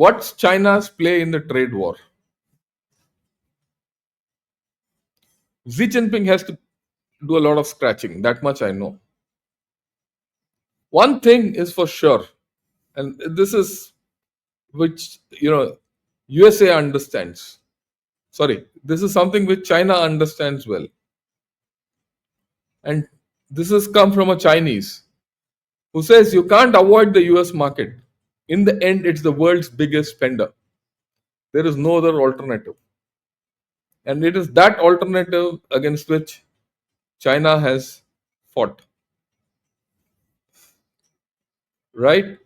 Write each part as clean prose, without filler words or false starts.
What's China's play in the trade war? Xi Jinping has to do a lot of scratching. That much I know. One thing is for sure, and this is which USA understands. Sorry, this is something which China understands well, and this has come from a Chinese who says you can't avoid the US market. In the end, it's the world's biggest spender. There is no other alternative. And it is that alternative against which China has fought. Right?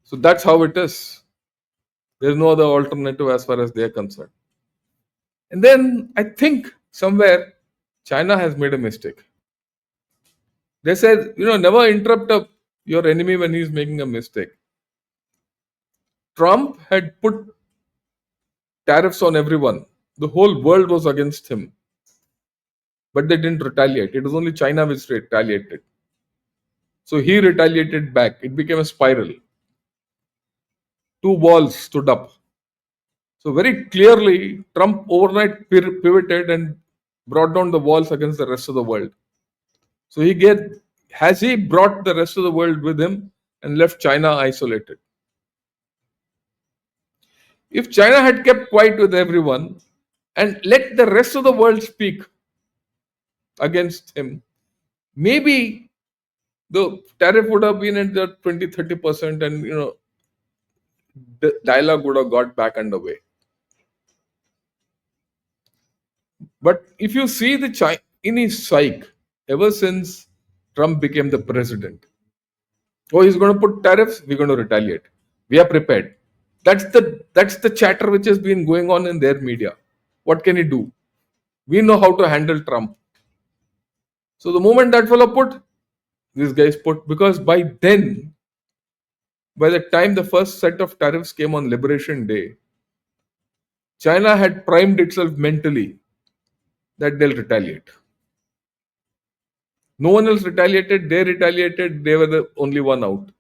So that's how it is. There's no other alternative as far as they're concerned. And then I think somewhere China has made a mistake. They said, never interrupt your enemy when he's making a mistake. Trump had put tariffs on everyone. The whole world was against him. But they didn't retaliate. It was only China which retaliated. So he retaliated back. It became a spiral. Two walls stood up. So very clearly, Trump overnight pivoted and brought down the walls against the rest of the world. So has he brought the rest of the world with him and left China isolated? If China had kept quiet with everyone and let the rest of the world speak against him, maybe the tariff would have been at the 20-30% and the dialogue would have got back underway. But if you see the Chinese psyche ever since Trump became the president, he's going to put tariffs, we're going to retaliate. We are prepared. That's the chatter which has been going on in their media. What can he do? We know how to handle Trump. So the moment that fellow put, these guys put, because by the time the first set of tariffs came on Liberation Day, China had primed itself mentally that they'll retaliate. No one else retaliated, they retaliated, they were the only one out.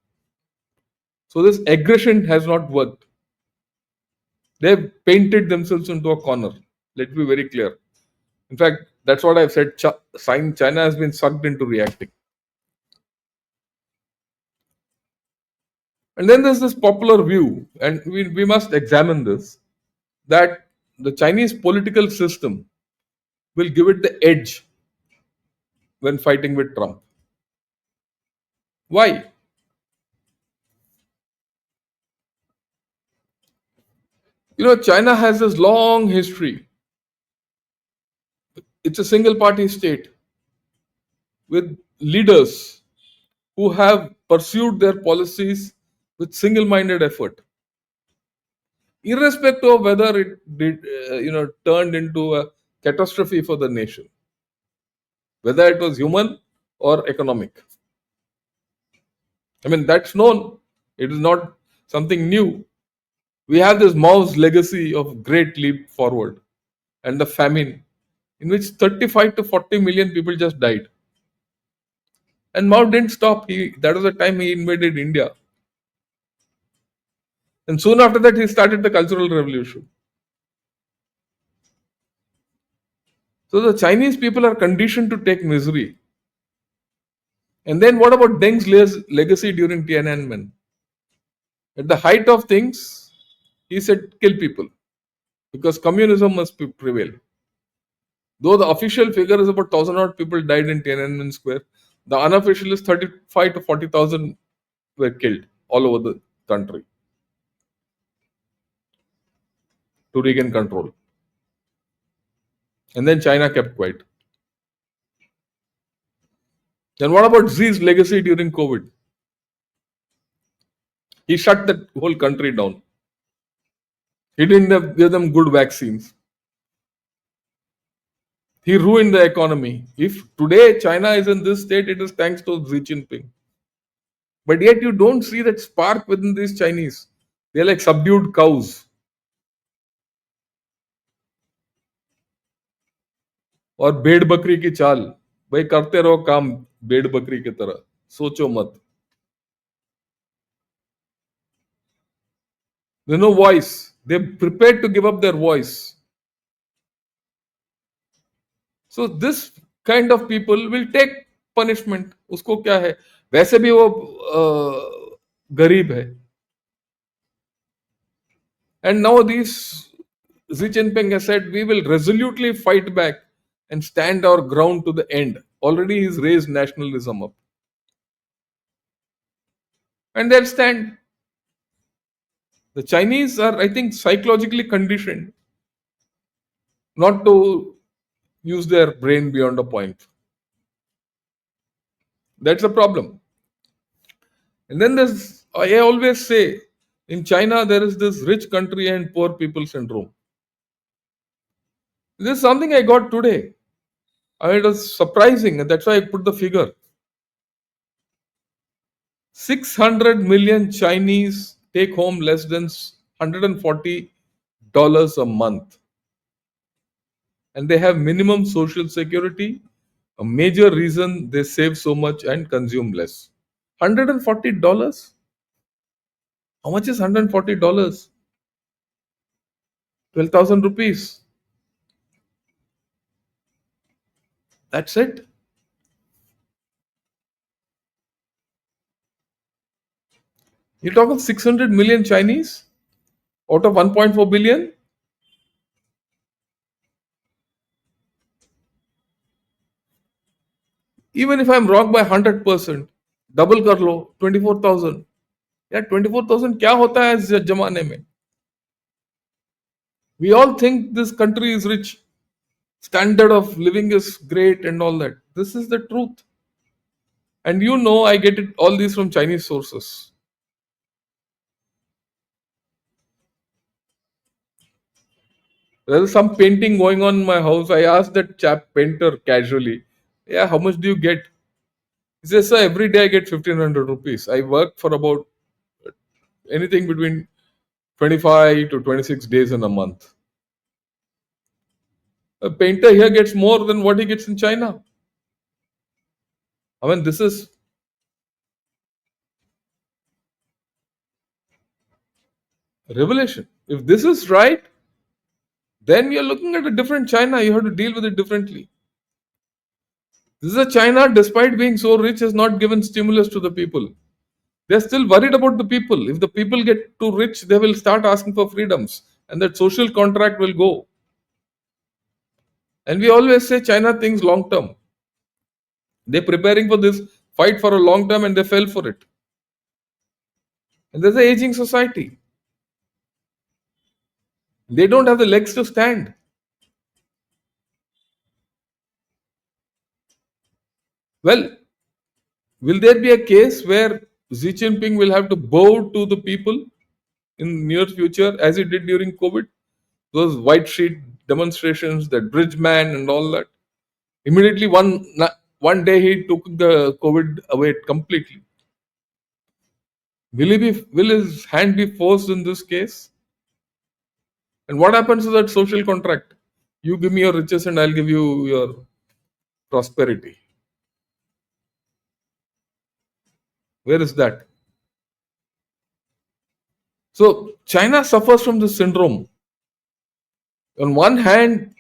So this aggression has not worked. They've painted themselves into a corner. Let's be very clear. In fact, that's what I've said. China has been sucked into reacting. And then there's this popular view, and we must examine this, that the Chinese political system will give it the edge when fighting with Trump. Why? China has this long history. It's a single party state with leaders who have pursued their policies with single minded effort, irrespective of whether it did, turned into a catastrophe for the nation, whether it was human or economic. I mean, that's known. It is not something new. We have this Mao's legacy of great leap forward and the famine, in which 35 to 40 million people just died. And Mao didn't stop. That was the time he invaded India. And soon after that, he started the Cultural Revolution. So the Chinese people are conditioned to take misery. And then what about Deng's legacy during Tiananmen? At the height of things, he said, kill people, because communism must prevail. Though the official figure is about 1,000 odd people died in Tiananmen Square, the unofficial is 35 to 40,000 were killed all over the country to regain control. And then China kept quiet. Then what about Xi's legacy during COVID? He shut the whole country down. He didn't give them good vaccines. He ruined the economy. If today China is in this state, it is thanks to Xi Jinping. But yet you don't see that spark within these Chinese. They're like subdued cows. और भेड़ बकरी की चाल, भाई करते रहो काम भेड़ बकरी की तरह, सोचो मत. There's no voice. They're prepared to give up their voice. So this kind of people will take punishment. उसको क्या है, वैसे भी वो गरीब है. And now these Xi Jinping has said we will resolutely fight back and stand our ground to the end. Already he's raised nationalism up. And they'll stand. The Chinese are, I think, psychologically conditioned not to use their brain beyond a point. That's a problem. And then there's, I always say, in China, there is this rich country and poor people syndrome. This is something I got today. I mean, it was surprising, and that's why I put the figure. 600 million Chinese take home less than $140 a month. And they have minimum social security, a major reason they save so much and consume less. $140? How much is $140? 12,000 rupees. That's it. You talk of 600 million Chinese out of 1.4 billion. Even if I'm wrong by 100%, double कर लो 24,000. यार 24,000 क्या होता है इस जमाने में? We all think this country is rich, standard of living is great and all that. This is the truth. And you know, I get it all these from Chinese sources. There's some painting going on in my house. I asked that chap painter casually, yeah, how much do you get? He says, sir, every day I get 1,500 rupees. I work for about anything between 25 to 26 days in a month. A painter here gets more than what he gets in China. I mean, this is revelation. If this is right, then you're looking at a different China. You have to deal with it differently. This is a China, despite being so rich, has not given stimulus to the people. They're still worried about the people. If the people get too rich, they will start asking for freedoms, and that social contract will go. And we always say China thinks long term. They're preparing for this fight for a long term and they fell for it. And there's an aging society. They don't have the legs to stand. Well, will there be a case where Xi Jinping will have to bow to the people in near future as he did during COVID? Those white sheet demonstrations, that bridge man and all that. Immediately one day he took the COVID away completely. Will his hand be forced in this case? And what happens to that social contract? You give me your riches and I'll give you your prosperity. Where is that? So China suffers from this syndrome. On one hand,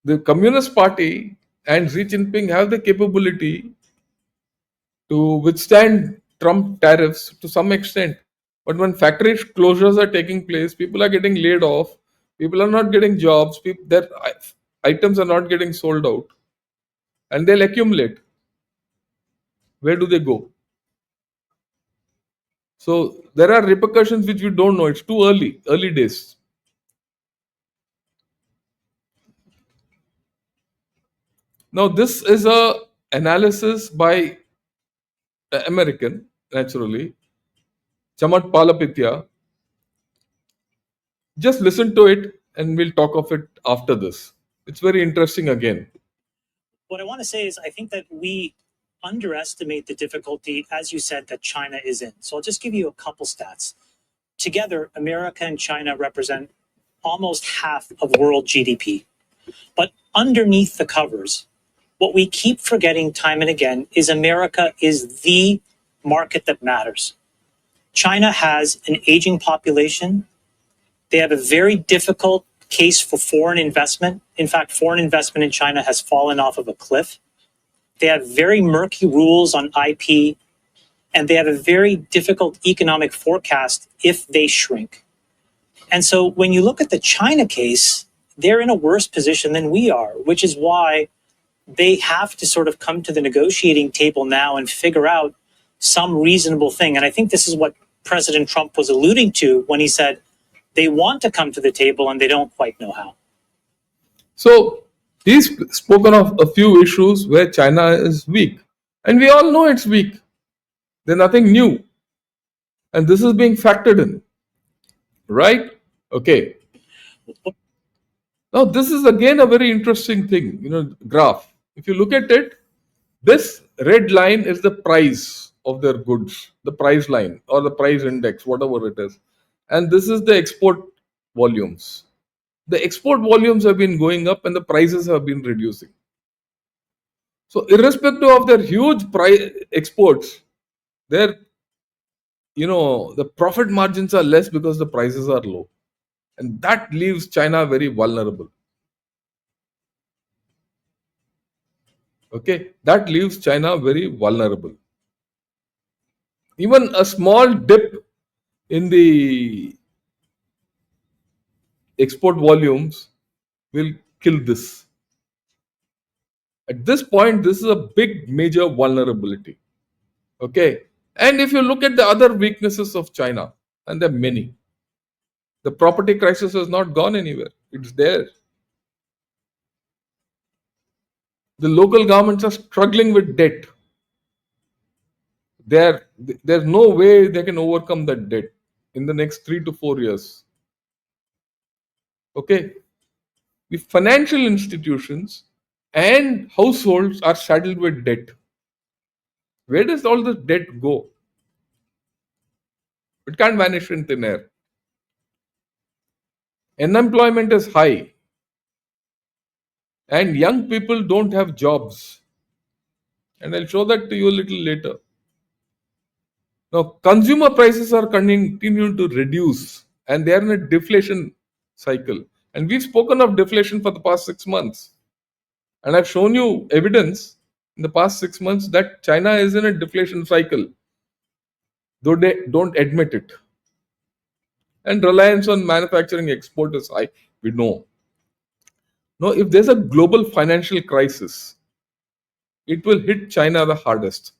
the Communist Party and Xi Jinping have the capability to withstand Trump tariffs to some extent. But when factory closures are taking place, people are getting laid off, people are not getting jobs, their items are not getting sold out, and they'll accumulate. Where do they go? So there are repercussions which we don't know. It's too early days. Now this is a analysis by American, naturally, Chamat Palapitya. Just listen to it and we'll talk of it after this. It's very interesting again. What I want to say is I think that we underestimate the difficulty, as you said, that China is in. So I'll just give you a couple stats. Together, America and China represent almost half of world GDP. But underneath the covers, what we keep forgetting time and again is America is the market that matters. China has an aging population, They have a very difficult case for foreign investment. In fact, foreign investment in China has fallen off of a cliff. They have very murky rules on IP, and they have a very difficult economic forecast if they shrink. And so when you look at the China case, they're in a worse position than we are, which is why they have to sort of come to the negotiating table now and figure out some reasonable thing. And I think this is what President Trump was alluding to when he said they want to come to the table and they don't quite know how. So he's spoken of a few issues where China is weak. And we all know it's weak. There's nothing new. And this is being factored in. Right? Okay. Now, this is again a very interesting thing, graph. If you look at it, this red line is the price of their goods, the price line or the price index, whatever it is. And this is the export volumes. The export volumes have been going up and the prices have been reducing. So, irrespective of their huge price exports, their the profit margins are less because the prices are low, and that leaves China very vulnerable. Okay, that leaves China very vulnerable. Even a small dip in the export volumes will kill this. At this point, this is a big major vulnerability. Okay, and if you look at the other weaknesses of China, and there are many, the property crisis has not gone anywhere. It's there. The local governments are struggling with debt. There's no way they can overcome that debt in the next 3 to 4 years. Okay, the financial institutions and households are saddled with debt. Where does all this debt go? It can't vanish in thin air. Unemployment is high, and young people don't have jobs. And I'll show that to you a little later. Now, consumer prices are continuing to reduce, and they are in a deflation cycle. And we've spoken of deflation for the past 6 months. And I've shown you evidence in the past 6 months that China is in a deflation cycle, though they don't admit it. And reliance on manufacturing export is high, we know. Now, if there's a global financial crisis, it will hit China the hardest,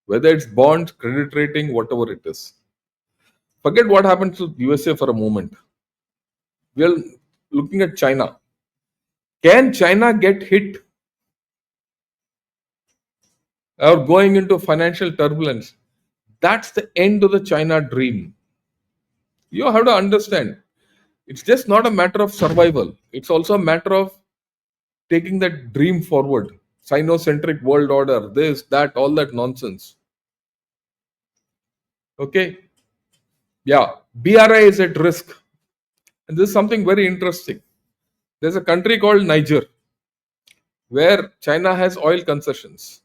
whether it's bonds, credit rating, whatever it is. Forget what happened to USA for a moment. We are looking at China. Can China get hit or going into financial turbulence? That's the end of the China dream. You have to understand, it's just not a matter of survival. It's also a matter of taking that dream forward. Sinocentric world order, this, that, all that nonsense. Okay? Yeah, BRI is at risk. And this is something very interesting. There's a country called Niger where China has oil concessions.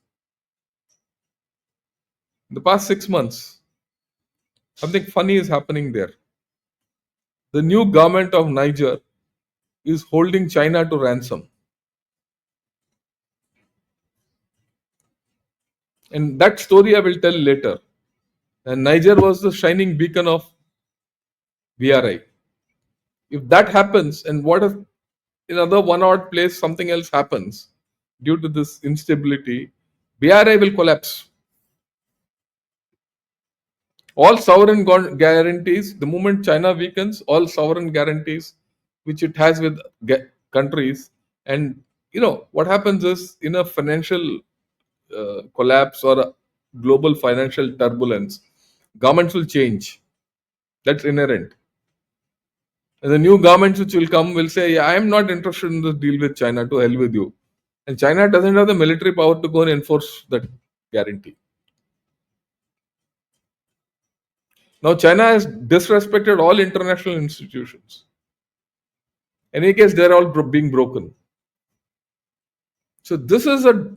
In the past 6 months, something funny is happening there. The new government of Niger is holding China to ransom. And that story I will tell later. And Niger was the shining beacon of BRI. If that happens, and what if in another one odd place something else happens due to this instability, BRI will collapse. All sovereign guarantees, the moment China weakens, all sovereign guarantees which it has with countries, and what happens is in a financial collapse or a global financial turbulence, governments will change. That's inherent. And the new governments which will come will say, yeah, I am not interested in this deal with China, to hell with you. And China doesn't have the military power to go and enforce that guarantee. Now, China has disrespected all international institutions. In any case, they're all being broken. So, this is a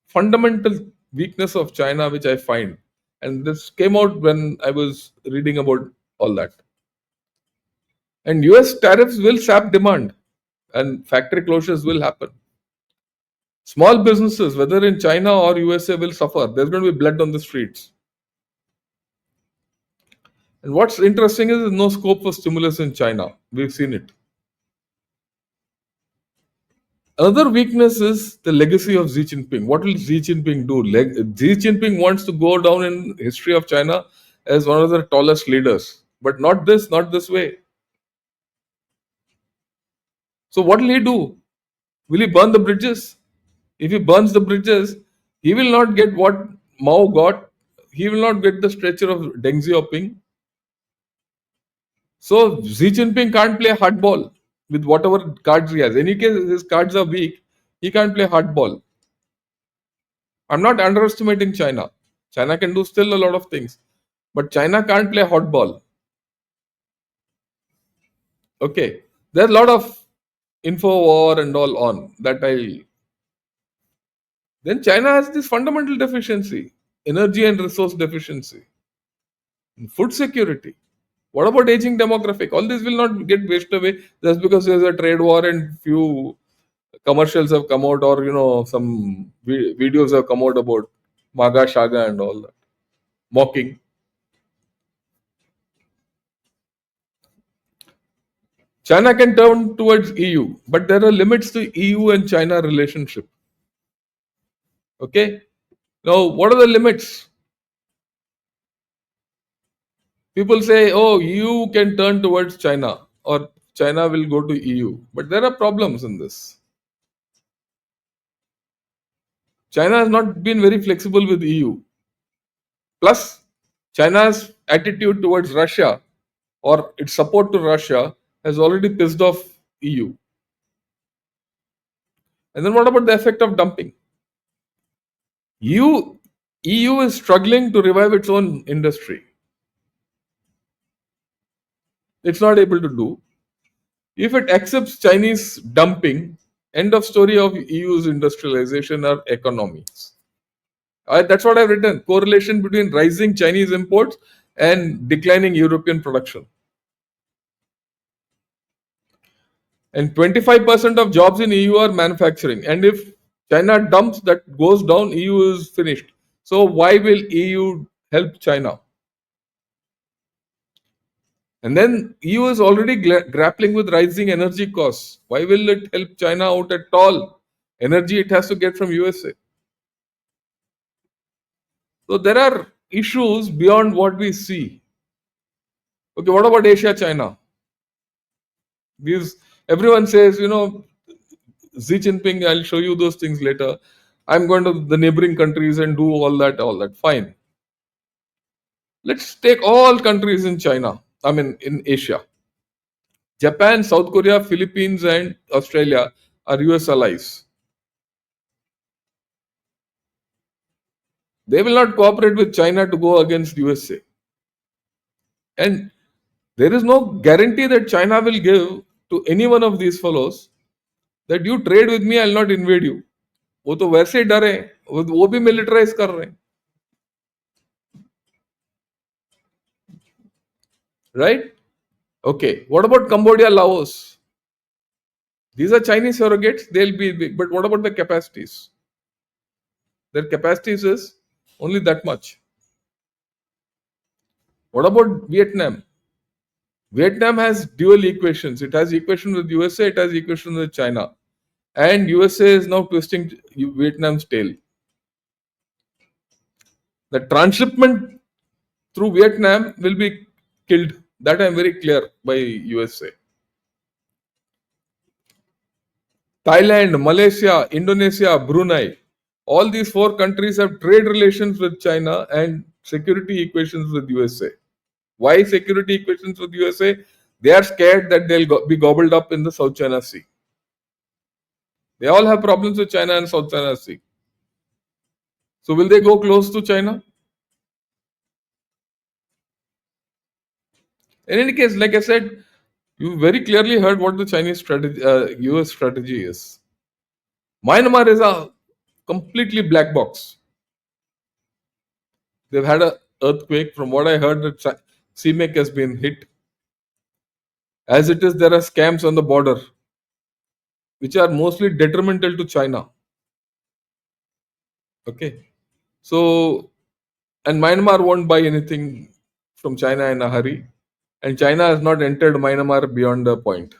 fundamental weakness of China, which I find. And this came out when I was reading about all that. And US tariffs will sap demand and factory closures will happen. Small businesses, whether in China or USA, will suffer. There's going to be blood on the streets. And what's interesting is there's no scope for stimulus in China. We've seen it. Another weakness is the legacy of Xi Jinping. What will Xi Jinping do? Xi Jinping wants to go down in history of China as one of the tallest leaders, but not this way. So what will he do? Will he burn the bridges? If he burns the bridges, he will not get what Mao got. He will not get the stature of Deng Xiaoping. So Xi Jinping can't play hardball with whatever cards he has. In any case, his cards are weak. He can't play hardball. I'm not underestimating China. China can do still a lot of things, but China can't play hardball. Okay, there's a lot of info war and all on that. I Then China has this fundamental deficiency: energy and resource deficiency, food security. What about aging demographic? All this will not get wasted away just because there's a trade war and few commercials have come out, or some videos have come out about Maga Shaga and all that mocking. China can turn towards EU, but there are limits to EU and China relationship. Okay, now what are the limits? People say, oh, EU can turn towards China or China will go to EU, but there are problems in this. China has not been very flexible with EU. Plus, China's attitude towards Russia or its support to Russia has already pissed off EU. And then what about the effect of dumping? EU is struggling to revive its own industry. It's not able to do. If it accepts Chinese dumping, end of story of EU's industrialization or economies. That's what I've written. Correlation between rising Chinese imports and declining European production. And 25% of jobs in EU are manufacturing. And if China dumps, that goes down, EU is finished. So why will EU help China? And then EU is already grappling with rising energy costs. Why will it help China out at all? Energy it has to get from USA. So there are issues beyond what we see. Okay, what about Asia, China? Because everyone says, Xi Jinping, I'll show you those things later. I'm going to the neighboring countries and do all that. Fine. Let's take all countries in China. I mean, in Asia. Japan, South Korea, Philippines, and Australia are US allies. They will not cooperate with China to go against USA. And there is no guarantee that China will give to any one of these fellows that you trade with me, I'll not invade you. वो तो वैसे ही डर है, वो भी militarise कर रहे हैं, right? Okay, what about Cambodia, Laos? These are Chinese surrogates, they'll be big, but what about the capacities? Their capacities is only that much. What about Vietnam? Vietnam has dual equations. It has equation with USA, it has equation with China. And USA is now twisting Vietnam's tail. The transshipment through Vietnam will be killed. That I'm very clear by USA. Thailand, Malaysia, Indonesia, Brunei. All these four countries have trade relations with China and security equations with USA. Why security equations with USA? They are scared that they'll be gobbled up in the South China Sea. They all have problems with China and South China Sea. So will they go close to China? In any case, like I said, you very clearly heard what the Chinese strategy, US strategy is. Myanmar is a completely black box. They've had an earthquake. From what I heard, that CMEC has been hit. As it is, there are scams on the border, which are mostly detrimental to China. Okay. So, and Myanmar won't buy anything from China in a hurry. And China has not entered Myanmar beyond a point.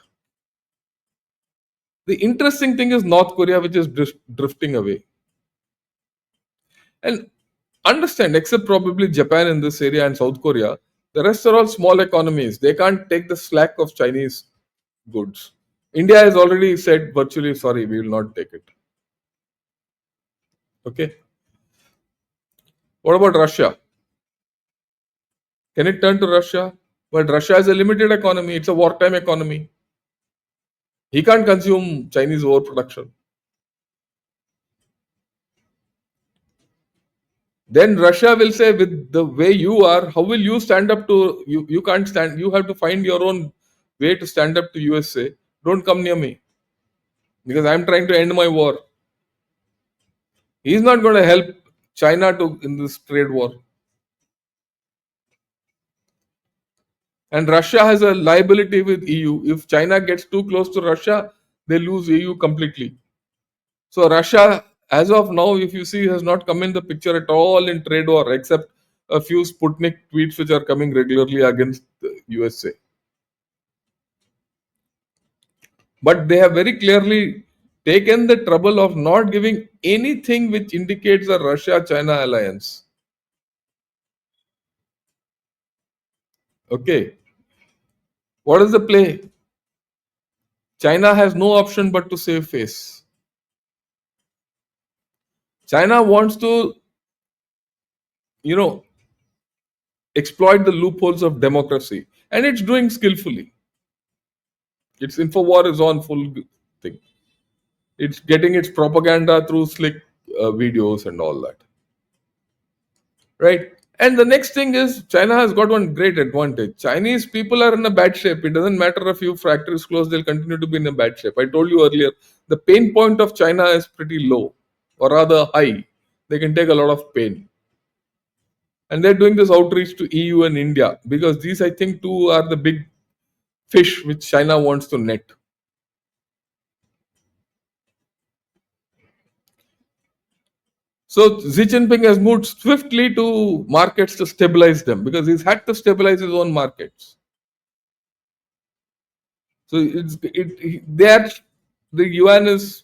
The interesting thing is North Korea, which is drifting away. And understand, except probably Japan in this area and South Korea, the rest are all small economies. They can't take the slack of Chinese goods. India has already said virtually, sorry, we will not take it. Okay. What about Russia? Can it turn to Russia? But Russia is a limited economy. It's a wartime economy. He can't consume Chinese overproduction. Then Russia will say, with the way you are, how will you stand up to you? You can't stand. You have to find your own way to stand up to USA. Don't come near me because I'm trying to end my war. He's not going to help China to in this trade war. And Russia has a liability with EU. If China gets too close to Russia, they lose EU completely. So Russia, as of now, if you see, has not come in the picture at all in trade war, except a few Sputnik tweets which are coming regularly against the USA. But they have very clearly taken the trouble of not giving anything which indicates a Russia-China alliance. Okay, what is the play? China has no option but to save face. China wants to, you know, exploit the loopholes of democracy, and it's doing skillfully. Its infowar is on full thing. It's getting its propaganda through slick videos and all that, right? And the next thing is China has got one great advantage. Chinese people are in a bad shape. It doesn't matter if few factories close; they'll continue to be in a bad shape. I told you earlier, the pain point of China is pretty low, or rather high. They can take a lot of pain, and they're doing this outreach to EU and India because these, I think, two are the big fish which China wants to net. So Xi Jinping has moved swiftly to markets to stabilize them because he's had to stabilize his own markets. So they are, the yuan is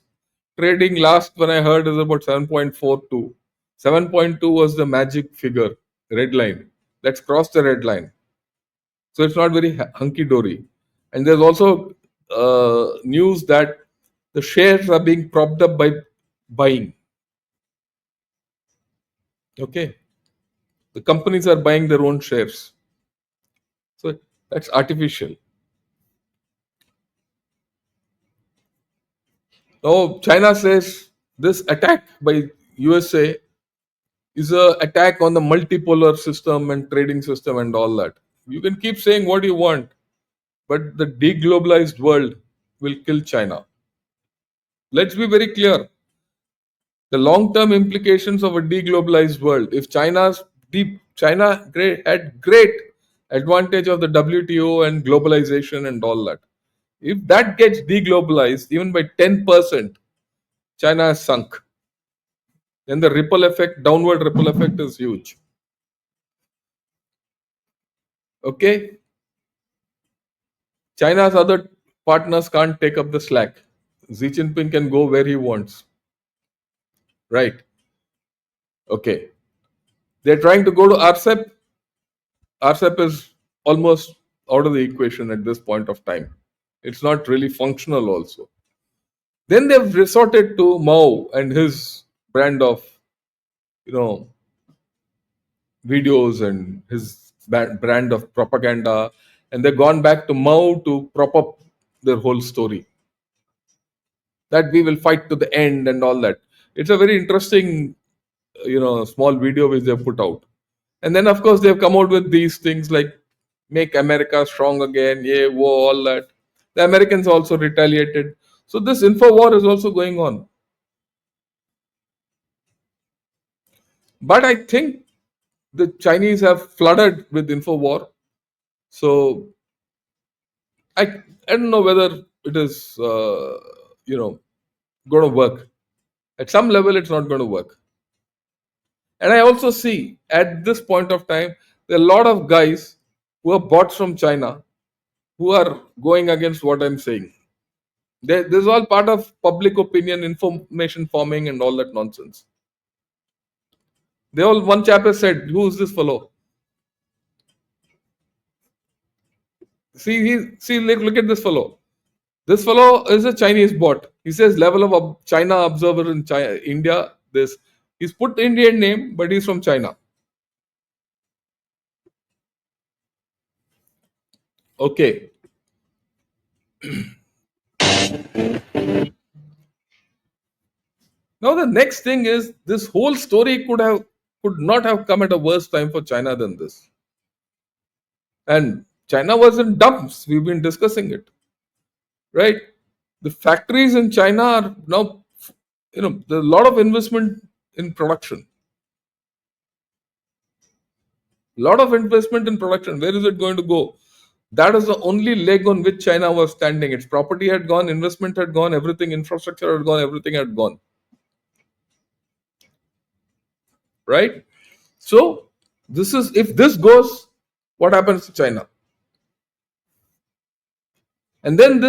trading, last when I heard, is about 7.42. 7.2 was the magic figure, red line. That's crossed the red line. So it's not very hunky dory. And there's also news that the shares are being propped up by buying. Okay. The companies are buying their own shares. So that's artificial. Now China says this attack by USA is a attack on the multipolar system and trading system and all that. You can keep saying what you want, but the deglobalized world will kill China. Let's be very clear. The long-term implications of a deglobalized world. If had great advantage of the WTO and globalization and all that. If that gets deglobalized even by 10%, China has sunk. Then the ripple effect, downward ripple effect is huge. Okay? China's other partners can't take up the slack. Xi Jinping can go where he wants. Right. Okay. They're trying to go to RCEP. RCEP is almost out of the equation at this point of time. It's not really functional also. Then they've resorted to Mao and his brand of, you know, videos and his brand of propaganda, and they've gone back to Mao to prop up their whole story that we will fight to the end and all that. It's a very interesting, small video which they've put out. And then, of course, they've come out with these things like make America strong again, yeah, war, all that. The Americans also retaliated. So this info war is also going on. But I think the Chinese have flooded with info war. So I don't know whether it is you know going to work. At some level, it's not going to work. And I also see at this point of time, there are a lot of guys who are bought from China who are going against what I'm saying. This is all part of public opinion, information forming, and all that nonsense. They all one chap has said, "Who is this fellow?" Look at this fellow. This fellow is a Chinese bot. He says level of China observer in China, India. This he's put Indian name, but he's from China. Okay. Now the next thing is this whole story could not have come at a worse time for China than this. And China was in dumps. We've been discussing it, right? The factories in China are now, there's a lot of investment in production. Lot of investment in production. Where is it going to go? That is the only leg on which China was standing. Its property had gone, investment had gone, everything, infrastructure had gone, everything had gone. Right? So, this is if this goes, what happens to China? And then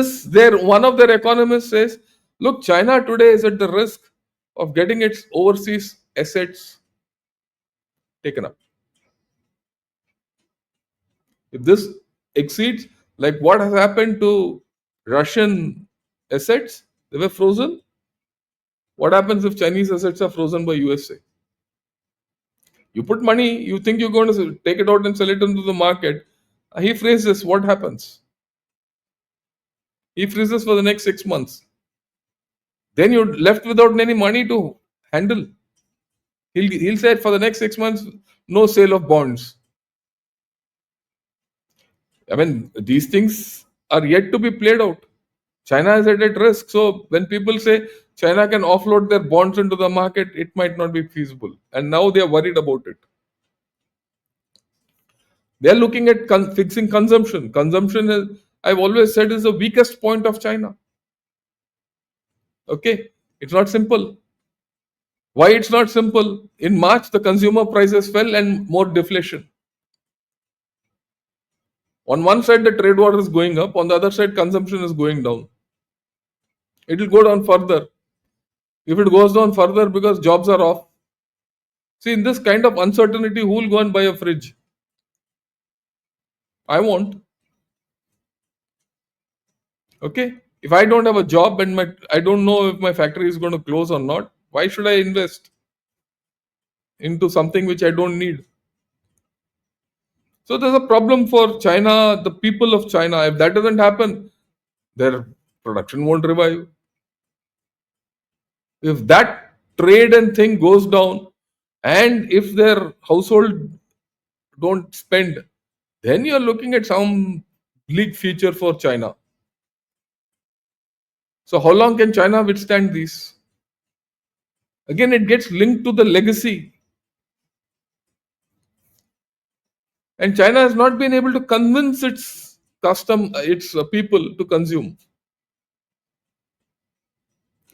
one of their economists says, look, China today is at the risk of getting its overseas assets taken up. If this exceeds, like what has happened to Russian assets, they were frozen. What happens if Chinese assets are frozen by USA? You put money, you think you're going to take it out and sell it into the market. He freezes, what happens? He freezes for the next 6 months. Then you're left without any money to handle. He'll say for the next 6 months, no sale of bonds. I mean, these things are yet to be played out. China is at risk. So when people say China can offload their bonds into the market, it might not be feasible. And now they are worried about it. They are looking at fixing consumption. Consumption is, I've always said, is the weakest point of China. Okay, it's not simple. Why it's not simple? In March, the consumer prices fell and more deflation. On one side, the trade war is going up. On the other side, consumption is going down. It will go down further. If it goes down further because jobs are off. See, in this kind of uncertainty, who will go and buy a fridge? I won't. Okay. If I don't have a job and I don't know if my factory is going to close or not, why should I invest into something which I don't need? So there's a problem for China, the people of China. If that doesn't happen, their production won't revive. If that trade and thing goes down, and if their household don't spend, then you're looking at some bleak future for China. So how long can China withstand this? Again, it gets linked to the legacy. And China has not been able to convince its people to consume.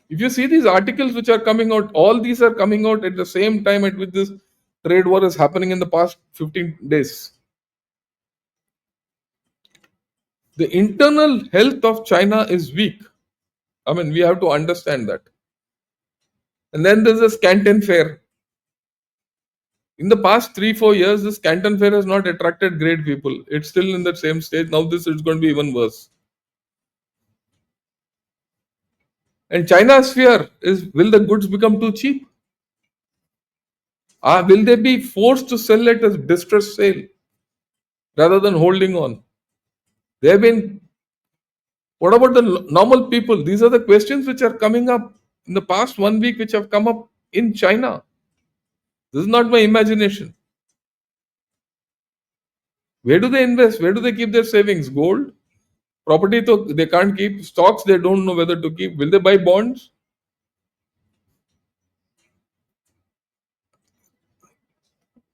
If you see these articles which are coming out, all these are coming out at the same time at which this trade war is happening in the past 15 days. The internal health of China is weak. I mean, we have to understand that. And then there's this Canton Fair. In the past 3-4 years, this Canton Fair has not attracted great people. It's still in the same stage. Now this is going to be even worse. And China's fear is, will the goods become too cheap? Will they be forced to sell it as distress sale rather than holding on? They have been. What about the normal people? These are the questions which are coming up in the past 1 week, which have come up in China. This is not my imagination. Where do they invest? Where do they keep their savings? Gold? Property, they can't keep. Stocks, they don't know whether to keep. Will they buy bonds?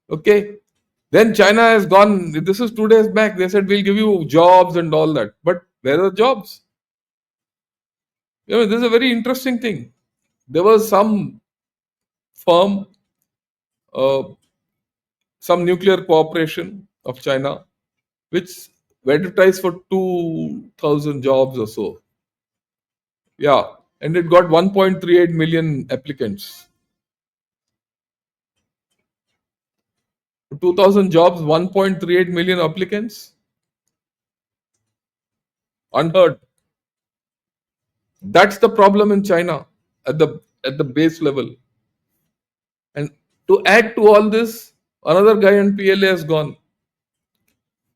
Okay. Then China has gone. This is 2 days back. They said we'll give you jobs and all that. But Where are the jobs? This is a very interesting thing. There was some firm, uh, some nuclear cooperation of China, which advertised for 2,000 jobs or so. Yeah, and it got 1.38 million applicants. 2,000 jobs, 1.38 million applicants. Unheard. That's the problem in China at the base level. And to add to all this, another guy in PLA has gone.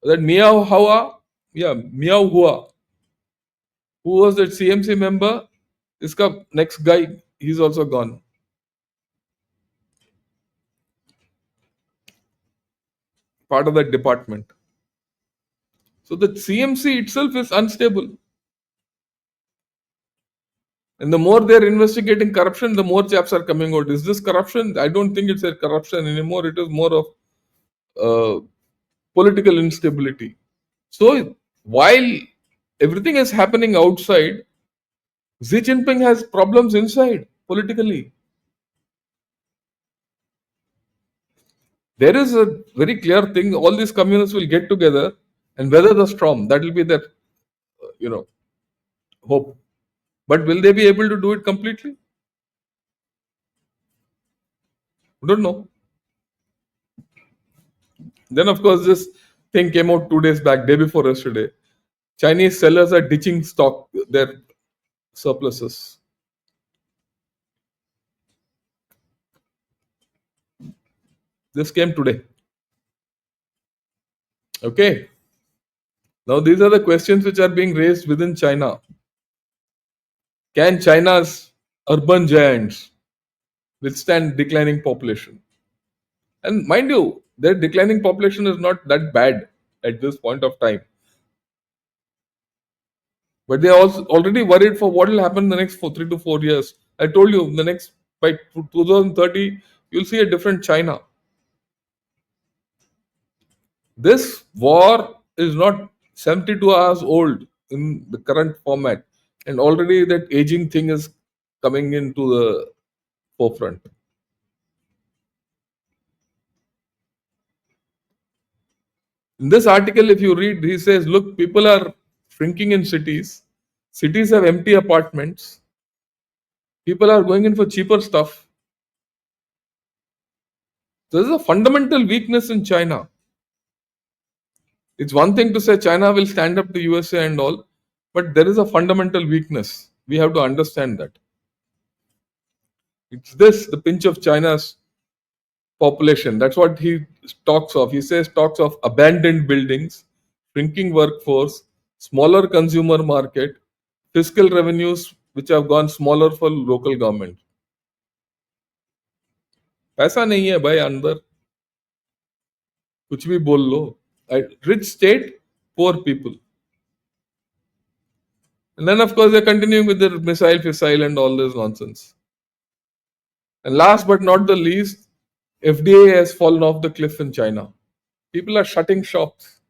That Miao Hua, yeah, Miao Hua, who was that CMC member, iska next guy, he's also gone. Part of that department. So the CMC itself is unstable. And the more they're investigating corruption, the more chaps are coming out. Is this corruption? I don't think it's a corruption anymore. It is more of uh, political instability. So while everything is happening outside, Xi Jinping has problems inside politically. There is a very clear thing. All these communists will get together and weather the storm. That will be their, you know, hope. But will they be able to do it completely? Don't know. Then, of course, this thing came out 2 days back, day before yesterday. Chinese sellers are ditching stock, their surpluses. This came today. Okay. Now, these are the questions which are being raised within China. Can China's urban giants withstand declining population? And mind you, their declining population is not that bad at this point of time. But they are also already worried for what will happen in the next 3 to 4 years. I told you, the next by 2030, you'll see a different China. This war is not 72 hours old in the current format, and already that aging thing is coming into the forefront. In this article, if you read, he says, look, people are shrinking in cities. Cities have empty apartments. People are going in for cheaper stuff. There is a fundamental weakness in China. It's one thing to say China will stand up to USA and all, but there is a fundamental weakness. We have to understand that. It's this, the pinch of China's population. That's what he talks of. He says talks of abandoned buildings, shrinking workforce, smaller consumer market, fiscal revenues which have gone smaller for local government. पैसा नहीं है भाई अंदर कुछ भी बोल लो rich state poor people and then of course they're continuing with their missile fissile and all this nonsense and last but not the least FDA has fallen off the cliff in China. People are shutting shops.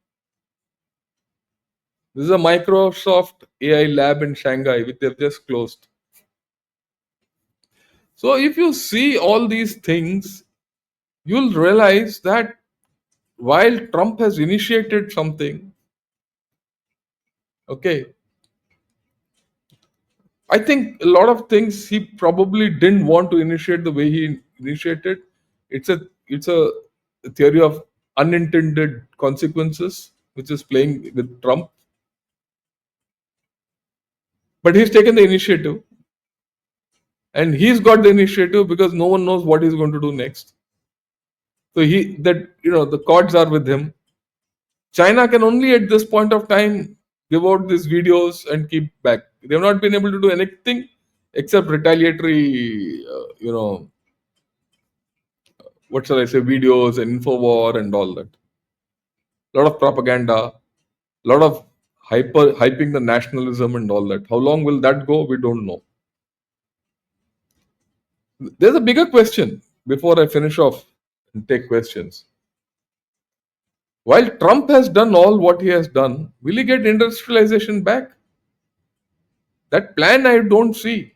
This is a Microsoft AI lab in Shanghai, which they've just closed. So if you see all these things, you'll realize that while Trump has initiated something, okay, I think a lot of things he probably didn't want to initiate the way he initiated. It's a theory of unintended consequences, which is playing with Trump. But he's taken the initiative, and he's got the initiative because no one knows what he's going to do next. So the cards are with him. China can only at this point of time give out these videos and keep back. They've not been able to do anything except retaliatory, what shall I say, videos and info war and all that. A lot of propaganda, a lot of hyping the nationalism and all that. How long will that go? We don't know. There's a bigger question before I finish off and take questions. While Trump has done all what he has done, will he get industrialization back? That plan I don't see.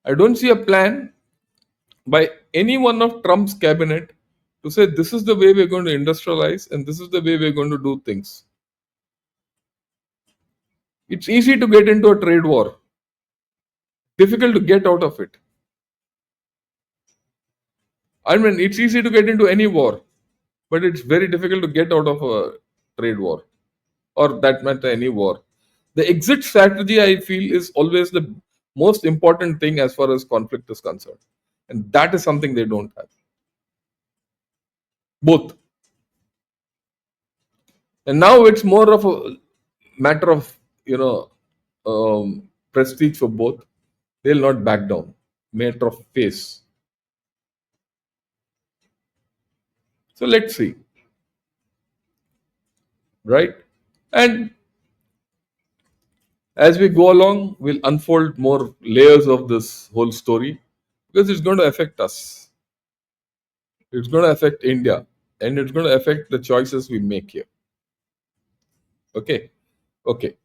I don't see a plan by any one of Trump's cabinet to say this is the way we're going to industrialize and this is the way we're going to do things. It's easy to get into a trade war, difficult to get out of it. I mean, it's easy to get into any war, but it's very difficult to get out of a trade war or that matter any war. The exit strategy, I feel, is always the most important thing as far as conflict is concerned. And that is something they don't have. Both. And now it's more of a matter of, prestige for both. They'll not back down. Matter of face. So let's see. Right? And as we go along, we'll unfold more layers of this whole story because it's going to affect us. It's going to affect India and it's going to affect the choices we make here. Okay. Okay.